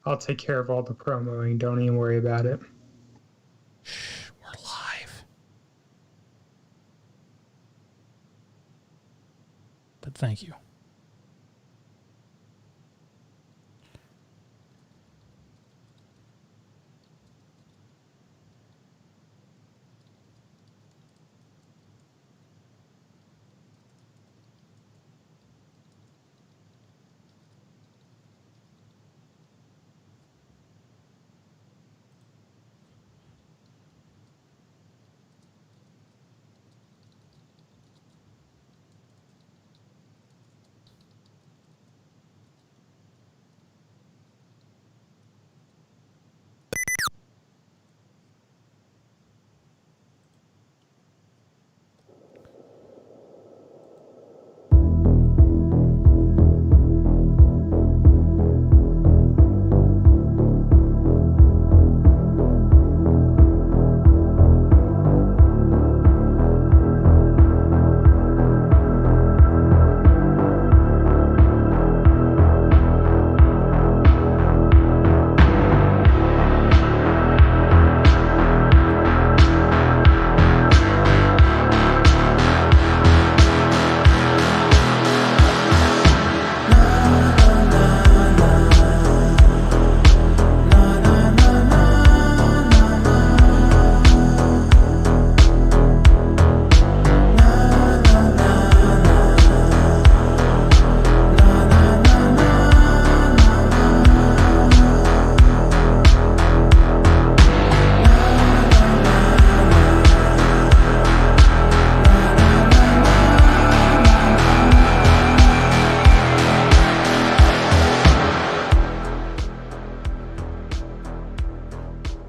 I'll take care of all the promoing. Don't even worry about it. Shh, we're live. But thank you.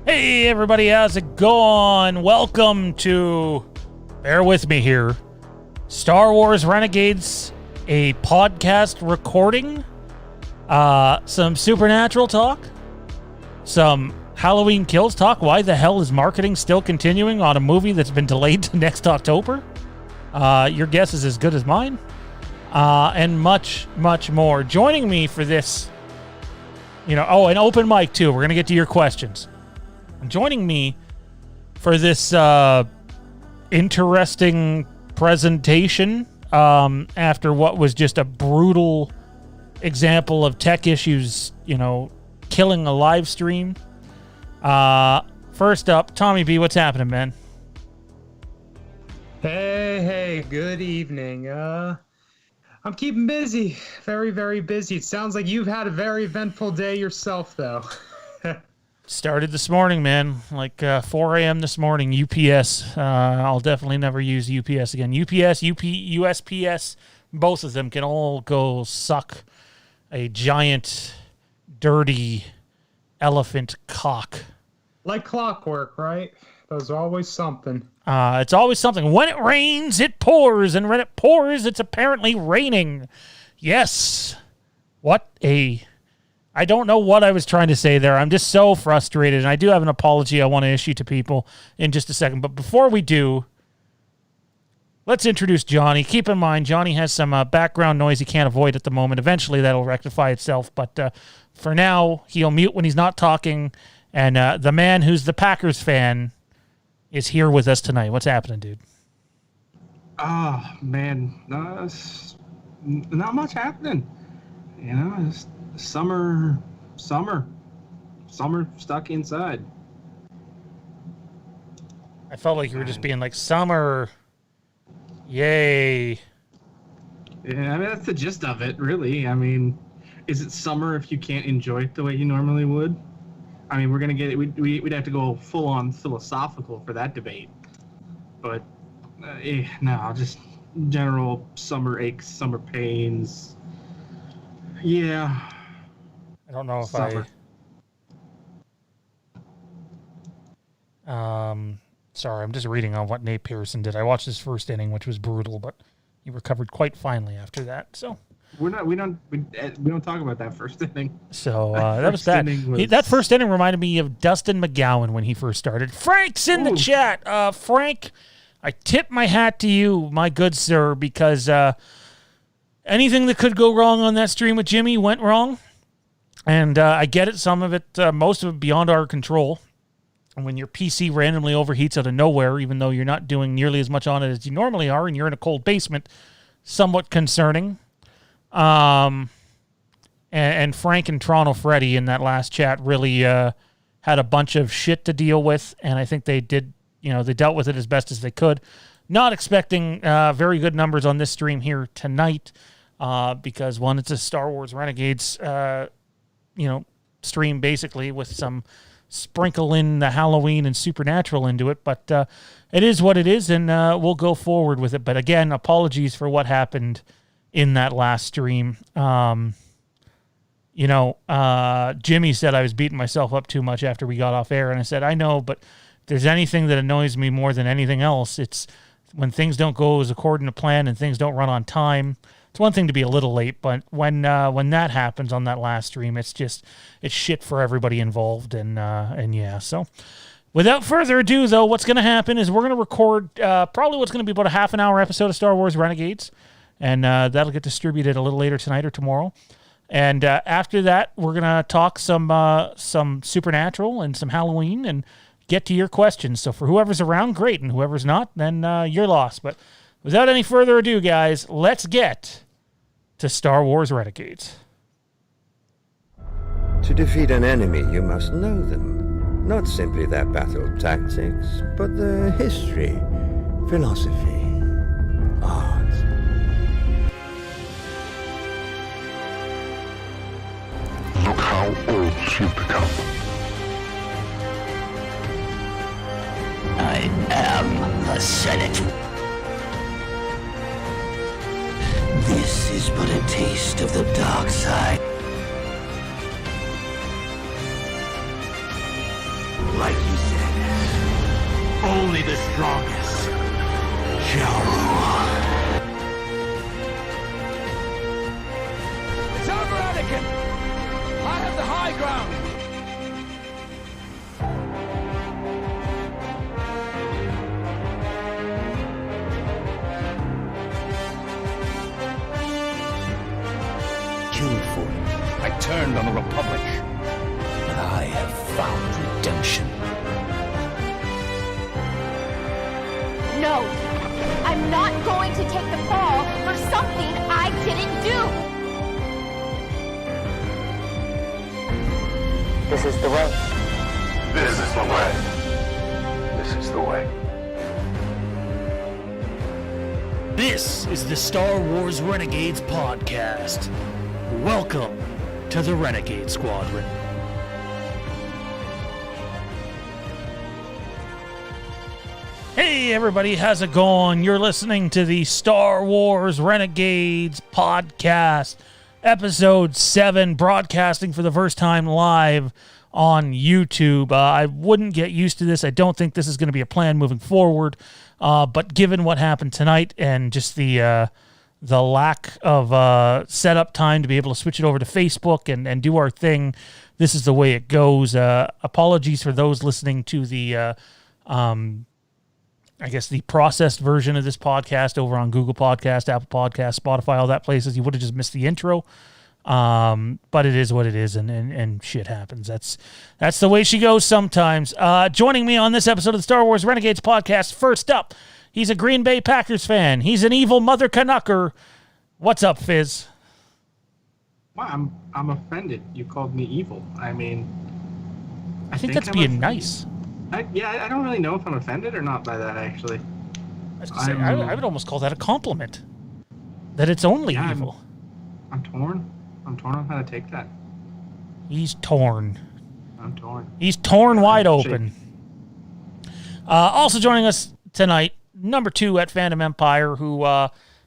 Hey everybody, how's it going? Welcome to, bear with me here, Star Wars Renegades, a podcast recording, some supernatural talk, some Halloween Kills talk. Why the hell is marketing still continuing on a movie that's been delayed to next October? Your guess is as good as mine. And much, much more. Joining me for this, an open mic too. We're going to get to your questions. Joining me for this interesting presentation after what was just a brutal example of tech issues, killing a live stream. First up, Tommy B, what's happening, man? Hey, good evening. I'm keeping busy. Very, very busy. It sounds like you've had a very eventful day yourself, though. Started this morning, man, like 4 a.m. this morning, UPS. I'll definitely never use UPS again. UPS, USPS, both of them can all go suck a giant, dirty elephant cock. Like clockwork, right? There's always something. It's always something. When it rains, it pours, and when it pours, it's apparently raining. Yes. I don't know what I was trying to say there. I'm just so frustrated, and I do have an apology I want to issue to people in just a second. But before we do, let's introduce Johnny. Keep in mind, Johnny has some background noise he can't avoid at the moment. Eventually, that'll rectify itself. But for now, he'll mute when he's not talking. And the man who's the Packers fan is here with us tonight. What's happening, dude? Oh, man. Not much happening. Just summer stuck inside. I felt like you were just being like, summer, yay. Yeah, that's the gist of it, really. Is it summer if you can't enjoy it the way you normally would? We're going to get it. We'd have to go full on philosophical for that debate. But, no, just general summer aches, summer pains. Yeah. I don't know if summer. Sorry, I'm just reading on what Nate Pearson did. I watched his first inning, which was brutal, but he recovered quite finely after that. So we don't talk about that first inning. So that was that. That first inning reminded me of Dustin McGowan when he first started. Frank's in the chat. Frank, I tip my hat to you, my good sir, because anything that could go wrong on that stream with Jimmy went wrong. And I get it, some of it, most of it beyond our control. And when your PC randomly overheats out of nowhere, even though you're not doing nearly as much on it as you normally are, and you're in a cold basement, somewhat concerning. And Frank and Toronto Freddy in that last chat really had a bunch of shit to deal with, and I think they did, they dealt with it as best as they could. Not expecting very good numbers on this stream here tonight, because one, it's a Star Wars Renegades stream basically with some sprinkle in the Halloween and Supernatural into it, but it is what it is, and we'll go forward with it. But again, apologies for what happened in that last stream. Jimmy said I was beating myself up too much after we got off air, and I said, I know, but if there's anything that annoys me more than anything else, it's when things don't go as according to plan and things don't run on time. It's one thing to be a little late, but when that happens on that last stream, it's shit for everybody involved, and yeah. So, without further ado, though, what's going to happen is we're going to record probably what's going to be about a half an hour episode of Star Wars Renegades, and that'll get distributed a little later tonight or tomorrow. And after that, we're going to talk some Supernatural and some Halloween and get to your questions. So for whoever's around, great, and whoever's not, then you're lost. But without any further ado, guys, let's get to Star Wars Renegades. To defeat an enemy, you must know them. Not simply their battle tactics, but their history, philosophy, art. Look how old you've become. I am the Senate. This is but a taste of the dark side. Like you said, only the strongest shall rule. It's over, Anakin! I have the high ground! Killed for it. I turned on the Republic. But I have found redemption. No, I'm not going to take the fall for something I didn't do. This is the way. This is the way. This is the way. This is the Star Wars Renegades podcast. Welcome to the Renegade Squadron. Hey everybody, how's it going? You're listening to the Star Wars Renegades podcast, episode 7, broadcasting for the first time live on YouTube. I wouldn't get used to this. I don't think this is going to be a plan moving forward, but given what happened tonight and just the lack of setup time to be able to switch it over to Facebook and do our thing, this is the way it goes. Apologies for those listening to the I guess the processed version of this podcast over on Google Podcast, Apple Podcast, Spotify, all that places. You would have just missed the intro. But it is what it is, and shit happens. That's the way she goes sometimes. Joining me on this episode of the Star Wars Renegades podcast, first up, he's a Green Bay Packers fan. He's an evil mother Canucker. What's up, Fizz? Well, I'm offended. You called me evil. I mean, I think that's being nice. I don't really know if I'm offended or not by that, actually. I would almost call that a compliment. That it's only evil. I'm torn. I'm torn on how to take that. He's torn. I'm torn. He's torn wide open. Also joining us tonight, number 2 at Fandom Empire, who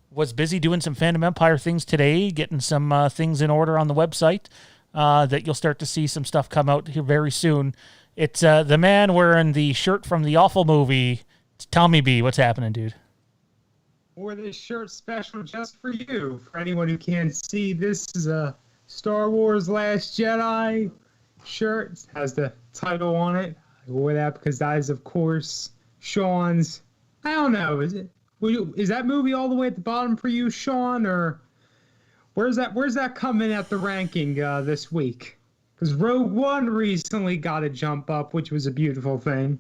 was busy doing some Fandom Empire things today, getting some things in order on the website that you'll start to see some stuff come out here very soon. It's the man wearing the shirt from the awful movie. It's Tommy B. What's happening, dude? Wore this shirt special just for you. For anyone who can't see, this is a Star Wars Last Jedi shirt. It has the title on it. I wore that because that is, of course, Sean's. I don't know. Is that movie all the way at the bottom for you, Sean, or Where's that coming at the ranking this week? Because Rogue One recently got a jump up, which was a beautiful thing.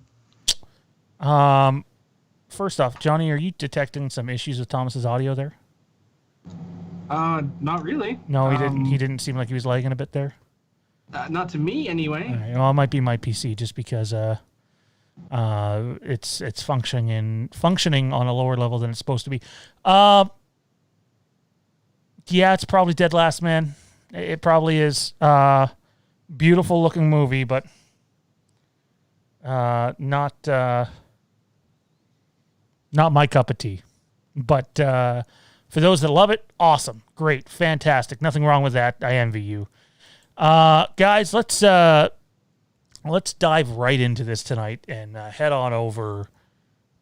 First off, Johnny, are you detecting some issues with Thomas's audio there? Not really. No, he didn't. He didn't seem like he was lagging a bit there. Not to me, anyway. All right, well, it might be my PC just because it's functioning on a lower level than it's supposed to be. Yeah, it's probably dead last, man. It probably is. Beautiful looking movie, but not my cup of tea. But for those that love it, awesome, great, fantastic. Nothing wrong with that. I envy you. Guys, let's dive right into this tonight and head on over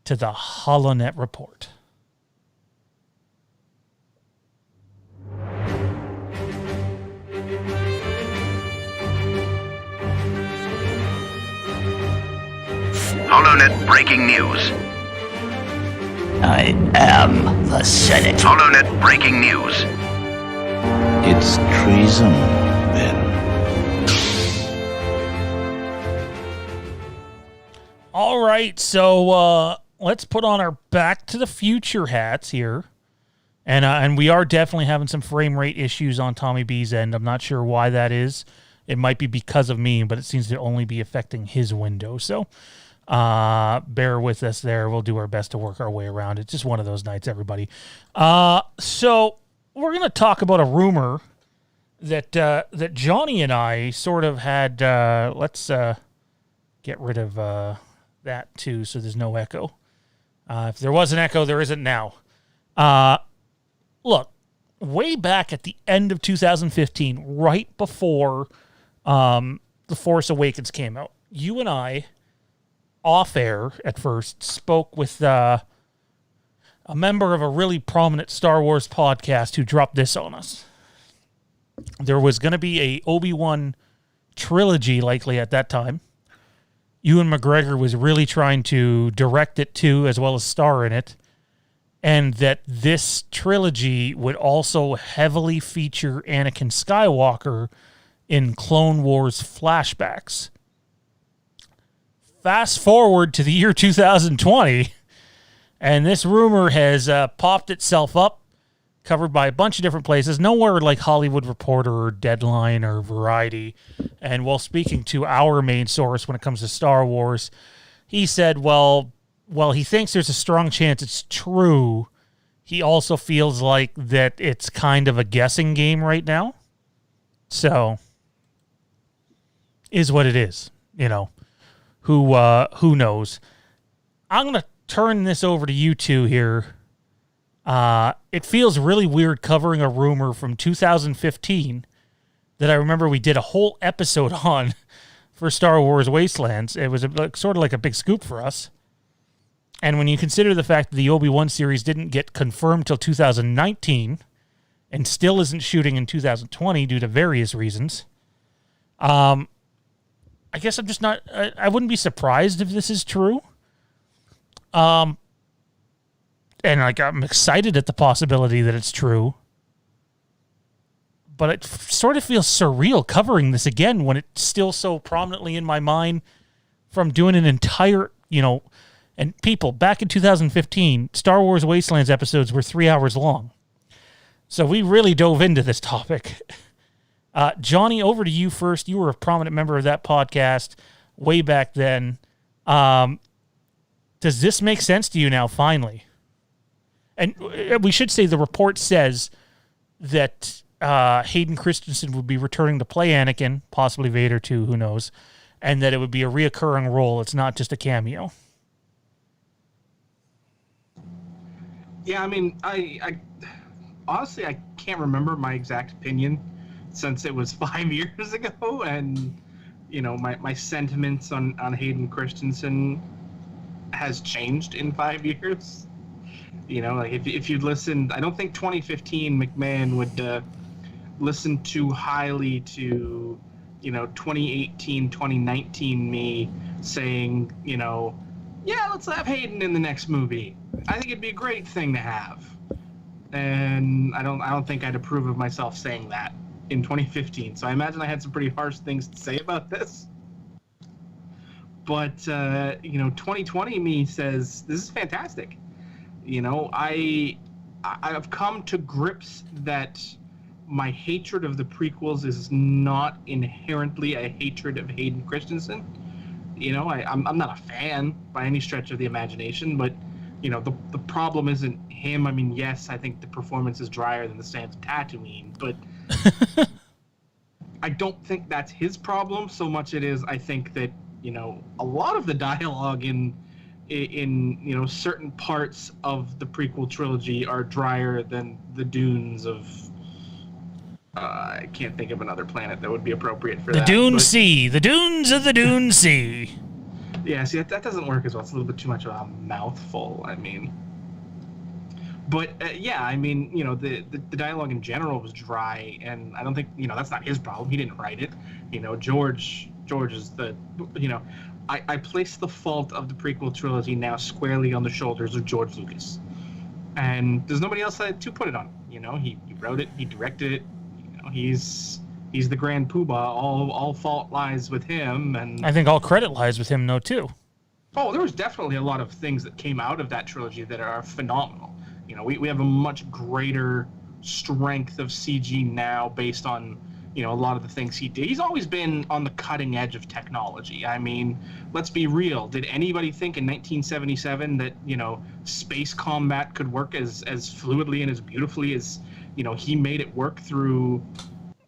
to the HoloNet report. HoloNet breaking news. I am the Senate. HoloNet breaking news. It's treason, then. All right, so let's put on our Back to the Future hats here. And we are definitely having some frame rate issues on Tommy B's end. I'm not sure why that is. It might be because of me, but it seems to only be affecting his window. So bear with us there. We'll do our best to work our way around it. Just one of those nights, everybody. So we're going to talk about a rumor that Johnny and I sort of had. Let's get rid of that too, so there's no echo. If there was an echo, there isn't now. Look, way back at the end of 2015, right before The Force Awakens came out, you and I, off air at first, spoke with a member of a really prominent Star Wars podcast who dropped this on us. There was going to be a Obi-Wan trilogy likely at that time. Ewan McGregor was really trying to direct it too, as well as star in it. And that this trilogy would also heavily feature Anakin Skywalker in Clone Wars flashbacks. Fast forward to the year 2020, and this rumor has popped itself up, covered by a bunch of different places, nowhere like Hollywood Reporter or Deadline or Variety. And while speaking to our main source when it comes to Star Wars, he said, well, he thinks there's a strong chance it's true. He also feels like that it's kind of a guessing game right now. So, is what it is, you know. Who knows? I'm going to turn this over to you two here. It feels really weird covering a rumor from 2015 that I remember we did a whole episode on for Star Wars Wastelands. It was sort of like a big scoop for us. And when you consider the fact that the Obi-Wan series didn't get confirmed till 2019 and still isn't shooting in 2020 due to various reasons, I guess I'm just not... I wouldn't be surprised if this is true. And I'm excited at the possibility that it's true. But it sort of feels surreal covering this again when it's still so prominently in my mind from doing an entire, and people, back in 2015, Star Wars Wastelands episodes were 3 hours long. So we really dove into this topic. Johnny, over to you first. You were a prominent member of that podcast way back then. Does this make sense to you now, finally? And we should say the report says that Hayden Christensen would be returning to play Anakin, possibly Vader too, who knows, and that it would be a reoccurring role. It's not just a cameo. Yeah, I mean, I honestly, I can't remember my exact opinion since it was 5 years ago, and, my sentiments on Hayden Christensen has changed in 5 years. If you'd listened, I don't think 2015 McMahon would listen too highly to, 2018, 2019 me saying, yeah, let's have Hayden in the next movie. I think it'd be a great thing to have. and I don't think I'd approve of myself saying that in 2015. So I imagine I had some pretty harsh things to say about this. But 2020 me says this is fantastic. I've come to grips that my hatred of the prequels is not inherently a hatred of Hayden Christensen. I'm not a fan by any stretch of the imagination, but the problem isn't him. I mean, yes, I think the performance is drier than the Sands of Tatooine, but I don't think that's his problem so much. It is, I think that a lot of the dialogue in certain parts of the prequel trilogy are drier than the dunes of. I can't think of another planet that would be appropriate for the that. Dune Sea. The dunes of the Dune Sea. Yeah, see, that doesn't work as well. It's a little bit too much of a mouthful, I mean. But, the dialogue in general was dry, and I don't think, that's not his problem. He didn't write it. George is the, I place the fault of the prequel trilogy now squarely on the shoulders of George Lucas. And there's nobody else to put it on. He wrote it, he directed it. He's the grand poobah. All fault lies with him, and I think all credit lies with him, though, too. Oh, there was definitely a lot of things that came out of that trilogy that are phenomenal. We have a much greater strength of CG now based on a lot of the things he did. He's always been on the cutting edge of technology. I mean, let's be real. Did anybody think in 1977 that space combat could work as fluidly and as beautifully as he made it work through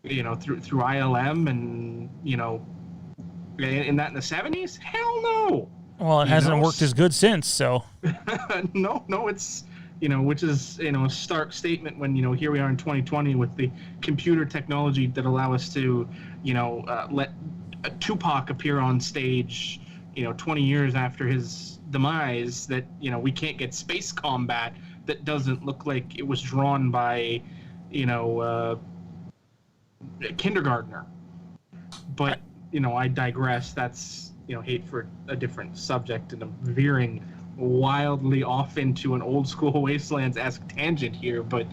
ILM and in the 70s? Hell no. Well, it hasn't worked as good since, so. No, it's which is a stark statement when here we are in 2020 with the computer technology that allow us to let Tupac appear on stage 20 years after his demise, that we can't get space combat that doesn't look like it was drawn by a kindergartner. But I digress. That's hate for a different subject, and I'm veering wildly off into an old school Wastelands-esque tangent here. But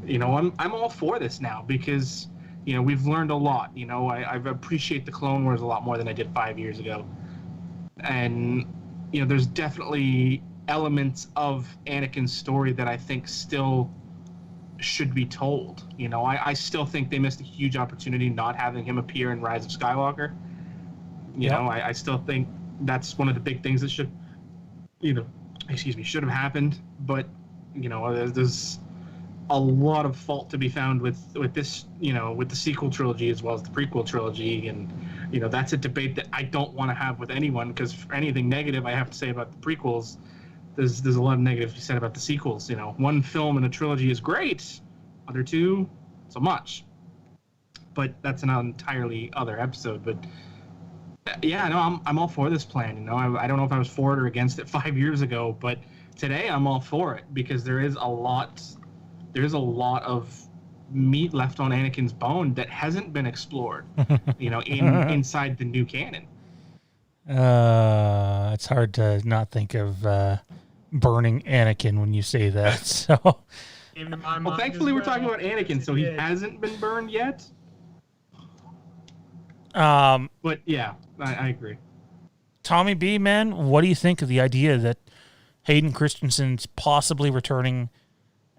I'm all for this now because we've learned a lot. I appreciate the Clone Wars a lot more than I did 5 years ago, and there's definitely elements of Anakin's story that I think still should be told. I still think they missed a huge opportunity not having him appear in Rise of Skywalker. I still think that's one of the big things that should have happened. But there's a lot of fault to be found with this, with the sequel trilogy as well as the prequel trilogy, and that's a debate that I don't want to have with anyone, because for anything negative I have to say about the prequels, there's a lot of negative to be said about the sequels. One film in a trilogy is great, other two, so much. But that's an entirely other episode. But yeah, no, I'm all for this plan. I don't know if I was for it or against it 5 years ago, but today I'm all for it because there is a lot of meat left on Anakin's bone that hasn't been explored, inside the new canon. It's hard to not think of burning Anakin when you say that. So, well, thankfully we're talking about Anakin, so he hasn't been burned yet. But yeah, I agree. Tommy B, man, what do you think of the idea that Hayden Christensen's possibly returning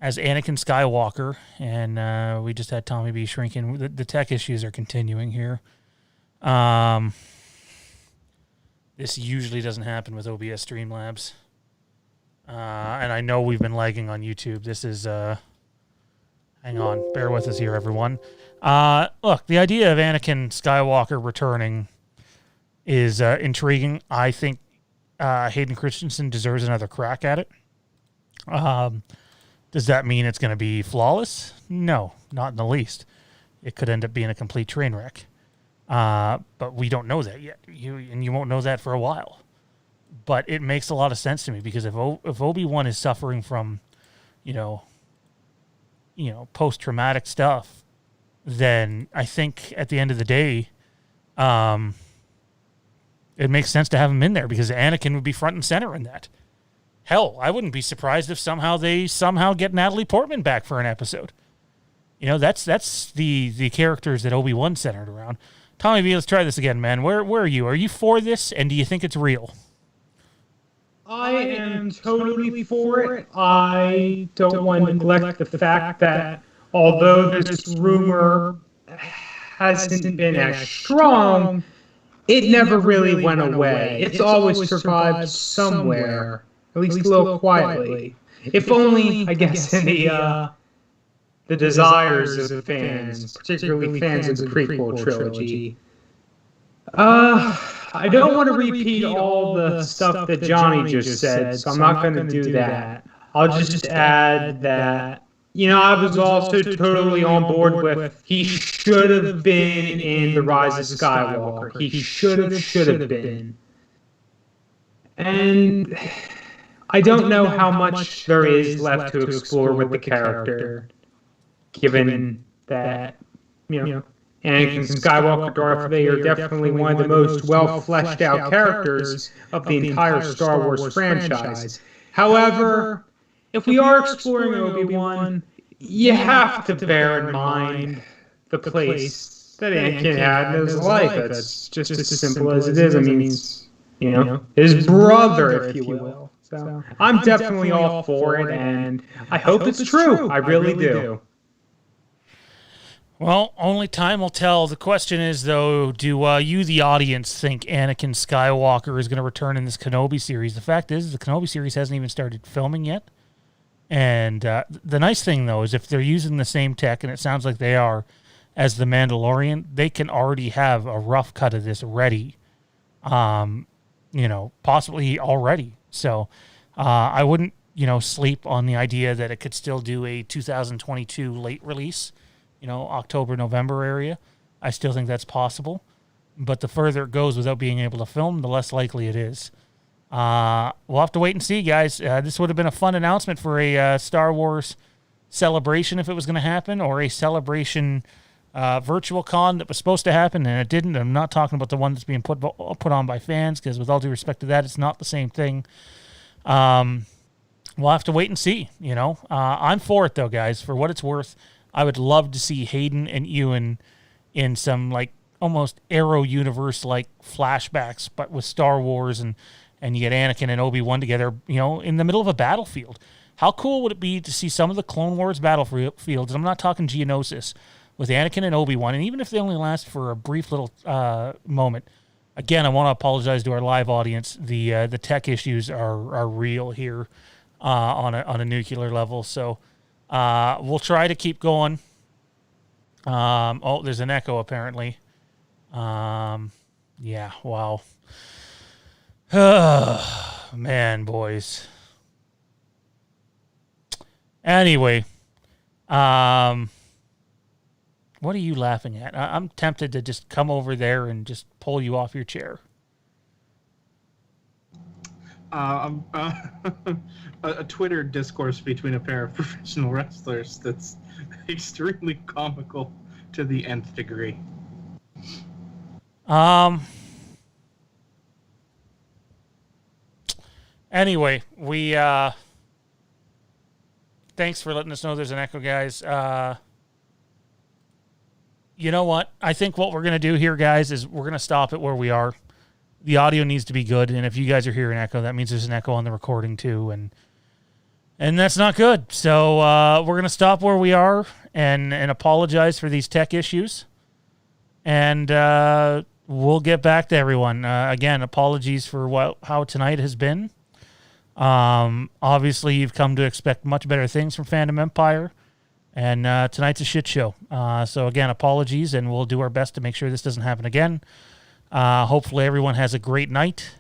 as Anakin Skywalker? And we just had Tommy B shrinking. The tech issues are continuing here. This usually doesn't happen with OBS Streamlabs. And I know we've been lagging on YouTube. This is, hang on, bear with us here, everyone. Look, the idea of Anakin Skywalker returning is intriguing. I think Hayden Christensen deserves another crack at it. Does that mean it's going to be flawless? No, not in the least. It could end up being a complete train wreck. But we don't know that yet. You won't know that for a while. But it makes a lot of sense to me because if Obi-Wan is suffering from, post-traumatic stuff, then I think at the end of the day, it makes sense to have him in there because Anakin would be front and center in that. Hell, I wouldn't be surprised if they somehow get Natalie Portman back for an episode. You know, that's the characters that Obi-Wan centered around. Tommy V, let's try this again, man. Where are you? Are you for this, and do you think it's real? I am totally for it. I don't want to neglect the fact that although this rumor hasn't been as strong, it never really went away. It's always survived somewhere, at least a little quietly. If only, I guess, in the desires of the fans, particularly fans of the prequel trilogy. I don't want to repeat all the stuff that Johnny just said, so I'm not going to do that. I'll just add that, you know, I was also totally on board with he should have been in The Rise of Skywalker. He should have been. And I don't know how much there is left to explore with the character, given that, you know, Anakin Skywalker, Darth Vader are definitely one of the most well-fleshed-out characters of the entire Star Wars franchise. However, if we are exploring Obi-Wan, you have to bear in mind the place that Anakin had in his life. It's just as simple as it is. I mean, he's, you know, his brother, if you will. So I'm definitely all for it, and I hope it's true. I really do. Well, only time will tell. The question is, though, do you, the audience, think Anakin Skywalker is going to return in this Kenobi series? The fact is, the Kenobi series hasn't even started filming yet. And the nice thing, though, is if they're using the same tech, and it sounds like they are, as The Mandalorian, they can already have a rough cut of this ready, you know, possibly already. So I wouldn't, you know, sleep on the idea that it could still do a 2022 late release. You know, October, November area. I still think that's possible. But the further it goes without being able to film, the less likely it is. We'll have to wait and see, guys. This would have been a fun announcement for a Star Wars celebration if it was going to happen, or a celebration virtual con that was supposed to happen, and it didn't. I'm not talking about the one that's being put on by fans, because with all due respect to that, it's not the same thing. We'll have to wait and see, you know. I'm for it, though, guys. For what it's worth, I would love to see Hayden and Ewan in some, like, almost Arrow universe-like flashbacks, but with Star Wars, and you get Anakin and Obi-Wan together, you know, in the middle of a battlefield. How cool would it be to see some of the Clone Wars battlefields, and I'm not talking Geonosis, with Anakin and Obi-Wan, and even if they only last for a brief little moment. Again, I want to apologize to our live audience. The tech issues are real here on a nuclear level, so... we'll try to keep going. There's an echo, apparently. Yeah, wow. Man, boys. Anyway, what are you laughing at? I'm tempted to just come over there and just pull you off your chair. A Twitter discourse between a pair of professional wrestlers that's extremely comical to the nth degree. Anyway, we thanks for letting us know there's an echo, guys. You know what? I think what we're going to do here, guys, is we're going to stop it where we are. The audio needs to be good, and if you guys are hearing echo, that means there's an echo on the recording too, and that's not good. So we're going to stop where we are and apologize for these tech issues, and we'll get back to everyone. Again, apologies for how tonight has been. Obviously, you've come to expect much better things from Fandom Empire, and tonight's a shit show. So again, apologies, and we'll do our best to make sure this doesn't happen again. Hopefully everyone has a great night.